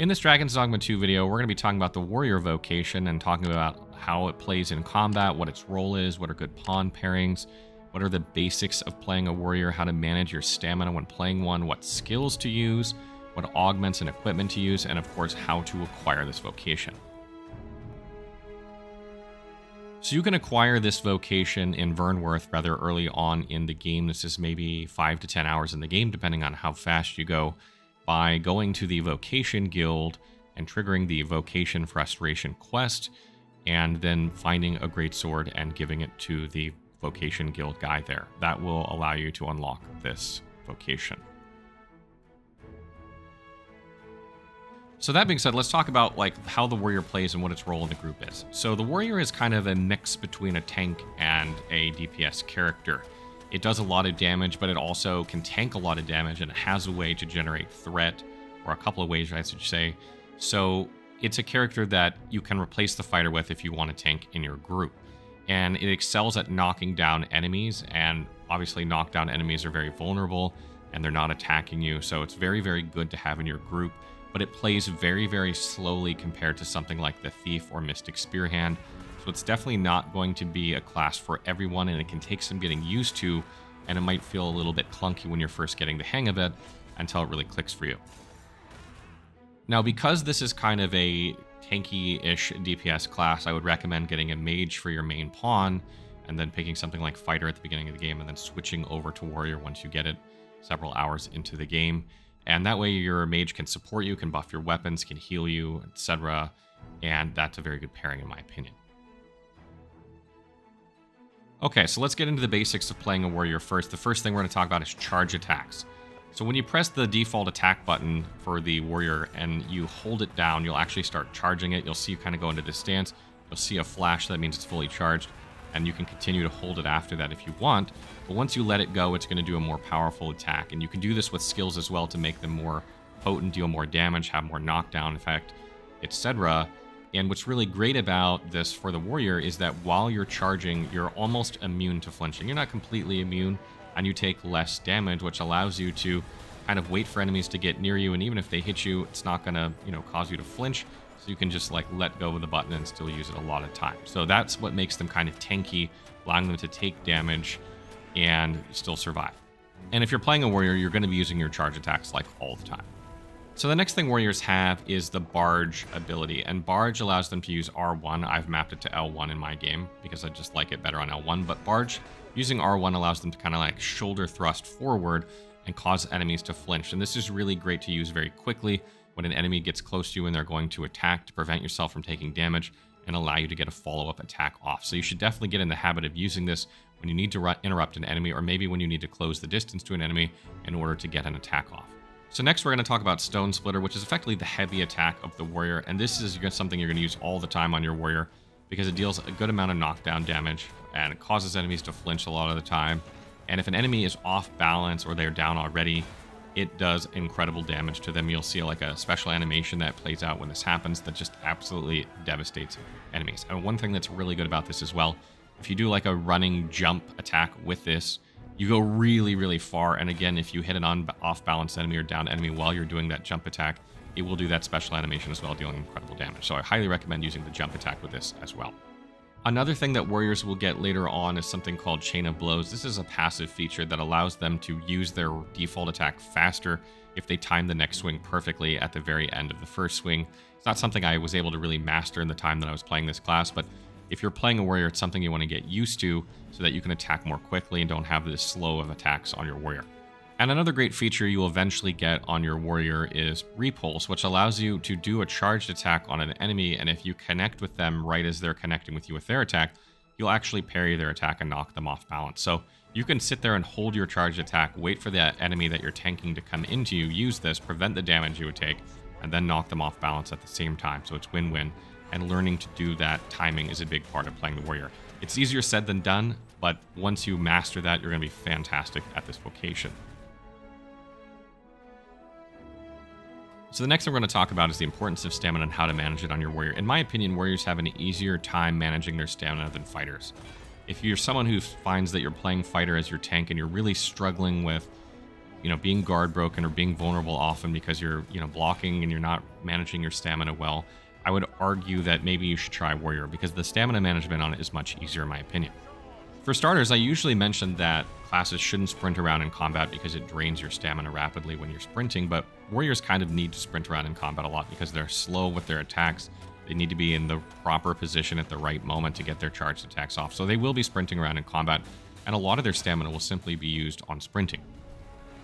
In this Dragon's Dogma 2 video, we're going to be talking about the warrior vocation and talking about how it plays in combat, what its role is, what are good pawn pairings, what are the basics of playing a warrior, how to manage your stamina when playing one, what skills to use, what augments and equipment to use, and of course how to acquire this vocation. So you can acquire this vocation in Vernworth rather early on in the game. This is maybe 5 to 10 hours in the game, depending on how fast you go, by going to the Vocation Guild and triggering the Vocation Frustration quest, and then finding a greatsword and giving it to the Vocation Guild guy there. That will allow you to unlock this vocation. So that being said, let's talk about how the warrior plays and what its role in the group is. So the warrior is kind of a mix between a tank and a DPS character. It does a lot of damage, but it also can tank a lot of damage, and it has a way to generate threat, or a couple of ways, I should say. So it's a character that you can replace the fighter with if you want to tank in your group. And it excels at knocking down enemies, and obviously knockdown enemies are very vulnerable, and they're not attacking you, so it's very, very good to have in your group. But it plays very, very slowly compared to something like the Thief or Mystic Spearhand. So it's definitely not going to be a class for everyone, and it can take some getting used to, and it might feel a little bit clunky when you're first getting the hang of it until it really clicks for you. Now, because this is kind of a tanky-ish DPS class, I would recommend getting a mage for your main pawn, and then picking something like fighter at the beginning of the game, and then switching over to warrior once you get it several hours into the game. And that way your mage can support you, can buff your weapons, can heal you, etc. And that's a very good pairing in my opinion. Okay, so let's get into the basics of playing a warrior first. The first thing we're going to talk about is charge attacks. So when you press the default attack button for the warrior and you hold it down, you'll actually start charging it. You'll see you kind of go into this stance. You'll see a flash, that means it's fully charged. And you can continue to hold it after that if you want. But once you let it go, it's going to do a more powerful attack. And you can do this with skills as well to make them more potent, deal more damage, have more knockdown effect, etc. And what's really great about this for the warrior is that while you're charging, you're almost immune to flinching. You're not completely immune, and you take less damage, which allows you to kind of wait for enemies to get near you. And even if they hit you, it's not going to, cause you to flinch. So you can just let go of the button and still use it a lot of time. So that's what makes them kind of tanky, allowing them to take damage and still survive. And if you're playing a warrior, you're going to be using your charge attacks all the time. So the next thing warriors have is the barge ability, and barge allows them to use R1. I've mapped it to L1 in my game because I just like it better on L1, but barge using R1 allows them to kind of shoulder thrust forward and cause enemies to flinch. And this is really great to use very quickly when an enemy gets close to you and they're going to attack, to prevent yourself from taking damage and allow you to get a follow-up attack off. So you should definitely get in the habit of using this when you need to interrupt an enemy, or maybe when you need to close the distance to an enemy in order to get an attack off. So next we're going to talk about Stone Splitter, which is effectively the heavy attack of the warrior. And this is something you're going to use all the time on your warrior because it deals a good amount of knockdown damage and it causes enemies to flinch a lot of the time. And if an enemy is off balance or they're down already, it does incredible damage to them. You'll see a special animation that plays out when this happens that just absolutely devastates enemies. And one thing that's really good about this as well, if you do a running jump attack with this, you go really, really far. And again, if you hit an off-balance enemy or down enemy while you're doing that jump attack, it will do that special animation as well, dealing incredible damage. So I highly recommend using the jump attack with this as well. Another thing that warriors will get later on is something called Chain of Blows. This is a passive feature that allows them to use their default attack faster if they time the next swing perfectly at the very end of the first swing. It's not something I was able to really master in the time that I was playing this class, but if you're playing a warrior, it's something you want to get used to so that you can attack more quickly and don't have this slow of attacks on your warrior. And another great feature you will eventually get on your warrior is Repulse, which allows you to do a charged attack on an enemy, and if you connect with them right as they're connecting with you with their attack, you'll actually parry their attack and knock them off balance. So you can sit there and hold your charged attack, wait for the enemy that you're tanking to come into you, use this, prevent the damage you would take, and then knock them off balance at the same time. So it's win-win. And learning to do that timing is a big part of playing the warrior. It's easier said than done, but once you master that, you're going to be fantastic at this vocation. So the next thing we're going to talk about is the importance of stamina and how to manage it on your warrior. In my opinion, warriors have an easier time managing their stamina than fighters. If you're someone who finds that you're playing fighter as your tank and you're really struggling with being guard broken or being vulnerable often because you're, blocking and you're not managing your stamina well, I would argue that maybe you should try warrior because the stamina management on it is much easier in my opinion. For starters, I usually mention that classes shouldn't sprint around in combat because it drains your stamina rapidly when you're sprinting, but warriors kind of need to sprint around in combat a lot because they're slow with their attacks. They need to be in the proper position at the right moment to get their charged attacks off. So they will be sprinting around in combat, and a lot of their stamina will simply be used on sprinting.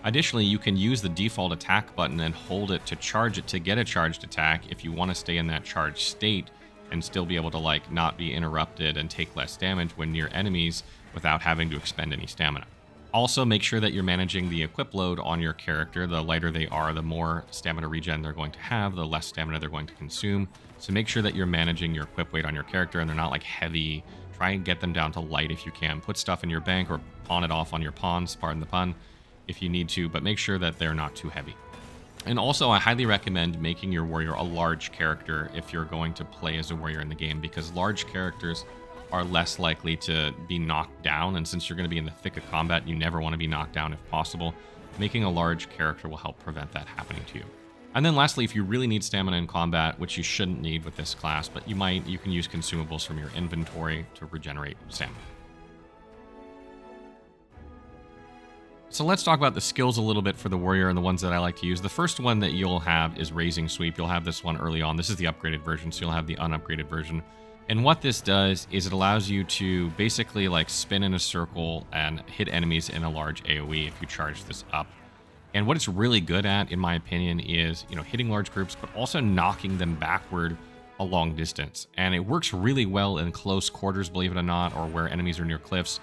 Additionally, you can use the default attack button and hold it to charge it to get a charged attack if you want to stay in that charged state and still be able to not be interrupted and take less damage when near enemies without having to expend any stamina. Also, make sure that you're managing the equip load on your character. The lighter they are, the more stamina regen they're going to have, the less stamina they're going to consume. So make sure that you're managing your equip weight on your character and they're not heavy. Try and get them down to light if you can. Put stuff in your bank or pawn it off on your pawns, pardon the pun, if you need to, but make sure that they're not too heavy. And also, I highly recommend making your warrior a large character if you're going to play as a warrior in the game, because large characters are less likely to be knocked down, and since you're going to be in the thick of combat, you never want to be knocked down if possible. Making a large character will help prevent that happening to you. And then lastly, if you really need stamina in combat, which you shouldn't need with this class, but you can use consumables from your inventory to regenerate stamina. So let's talk about the skills a little bit for the warrior and the ones that I like to use. The first one that you'll have is Raising Sweep. You'll have this one early on. This is the upgraded version, so you'll have the unupgraded version. And what this does is it allows you to basically spin in a circle and hit enemies in a large AoE if you charge this up. And what it's really good at, in my opinion, is hitting large groups, but also knocking them backward a long distance. And it works really well in close quarters, believe it or not, or where enemies are near cliffs.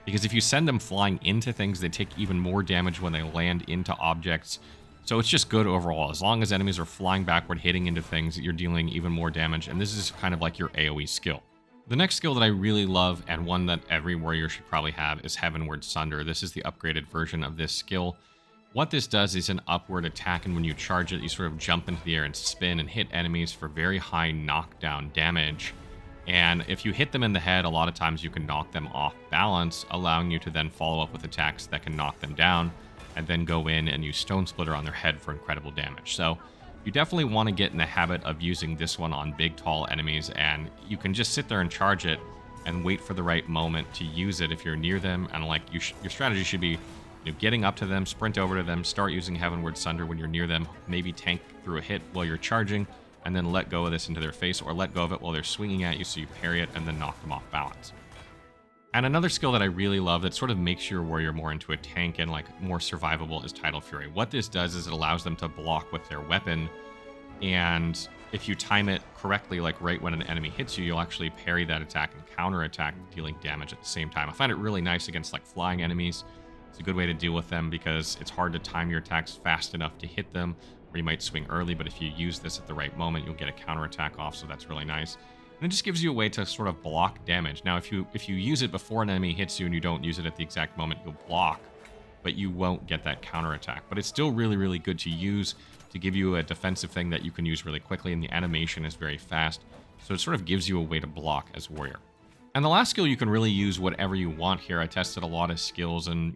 Because if you send them flying into things, they take even more damage when they land into objects. So it's just good overall. As long as enemies are flying backward, hitting into things, you're dealing even more damage. And this is kind of like your AoE skill. The next skill that I really love, and one that every warrior should probably have, is Heavenward Sunder. This is the upgraded version of this skill. What this does is an upward attack, and when you charge it, you sort of jump into the air and spin and hit enemies for very high knockdown damage. And if you hit them in the head, a lot of times you can knock them off balance, allowing you to then follow up with attacks that can knock them down, and then go in and use Stone Splitter on their head for incredible damage. So you definitely want to get in the habit of using this one on big, tall enemies, and you can just sit there and charge it and wait for the right moment to use it if you're near them. And your strategy should be getting up to them, sprint over to them, start using Heavenward Sunder when you're near them, maybe tank through a hit while you're charging, and then let go of this into their face, or let go of it while they're swinging at you so you parry it and then knock them off balance. And another skill that I really love that sort of makes your warrior more into a tank and more survivable is Tidal Fury. What this does is it allows them to block with their weapon, and if you time it correctly, right when an enemy hits you, you'll actually parry that attack and counterattack, dealing damage at the same time. I find it really nice against flying enemies. It's a good way to deal with them because it's hard to time your attacks fast enough to hit them, or you might swing early, but if you use this at the right moment, you'll get a counterattack off, so that's really nice. And it just gives you a way to sort of block damage. Now, if you use it before an enemy hits you and you don't use it at the exact moment, you'll block, but you won't get that counterattack. But it's still really, really good to use to give you a defensive thing that you can use really quickly, and the animation is very fast, so it sort of gives you a way to block as warrior. And the last skill, you can really use whatever you want here. I tested a lot of skills, and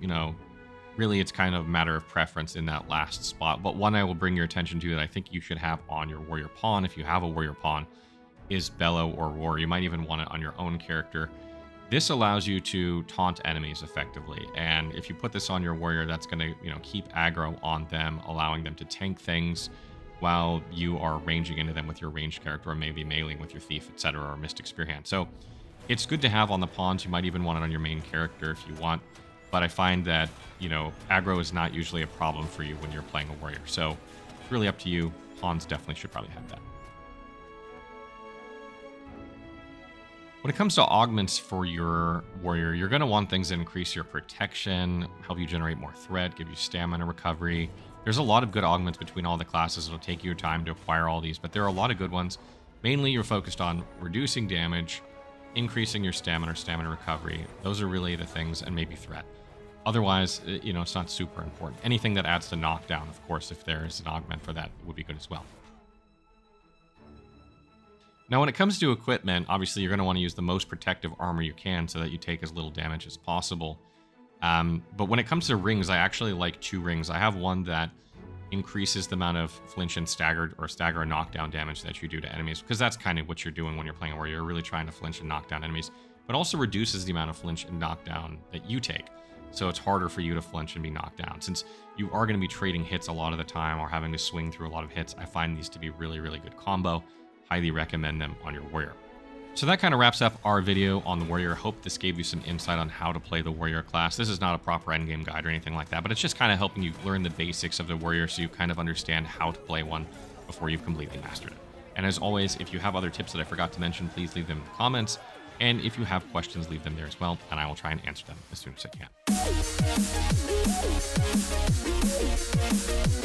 really it's kind of a matter of preference in that last spot. But one I will bring your attention to that I think you should have on your warrior pawn, if you have a warrior pawn, is Bellow or Roar. You might even want it on your own character. This allows you to taunt enemies effectively, and if you put this on your warrior, that's going to keep aggro on them, allowing them to tank things while you are ranging into them with your ranged character, or maybe meleeing with your thief, etc., or Mystic Spear Hand. So it's good to have on the pawns. You might even want it on your main character if you want, but I find that aggro is not usually a problem for you when you're playing a warrior. So it's really up to you. Pawns definitely should probably have that. When it comes to augments for your warrior, you're going to want things that increase your protection, help you generate more threat, give you stamina recovery. There's a lot of good augments between all the classes. It'll take you time to acquire all these, but there are a lot of good ones. Mainly, you're focused on reducing damage, increasing your stamina or stamina recovery. Those are really the things, and maybe threat. Otherwise, it's not super important. Anything that adds to knockdown, of course, if there is an augment for that, would be good as well. Now, when it comes to equipment, obviously you're going to want to use the most protective armor you can so that you take as little damage as possible. But when it comes to rings, I actually like 2 rings. I have one that increases the amount of flinch and stagger and knockdown damage that you do to enemies, because that's kind of what you're doing when you're playing a warrior. You're really trying to flinch and knock down enemies, but also reduces the amount of flinch and knockdown that you take. So it's harder for you to flinch and be knocked down. Since you are going to be trading hits a lot of the time or having to swing through a lot of hits, I find these to be really, really good combo. Highly recommend them on your warrior. So that kind of wraps up our video on the warrior. Hope this gave you some insight on how to play the warrior class. This is not a proper endgame guide or anything like that, but it's just kind of helping you learn the basics of the warrior so you kind of understand how to play one before you've completely mastered it. And as always, if you have other tips that I forgot to mention, please leave them in the comments. And if you have questions, leave them there as well, and I will try and answer them as soon as I can.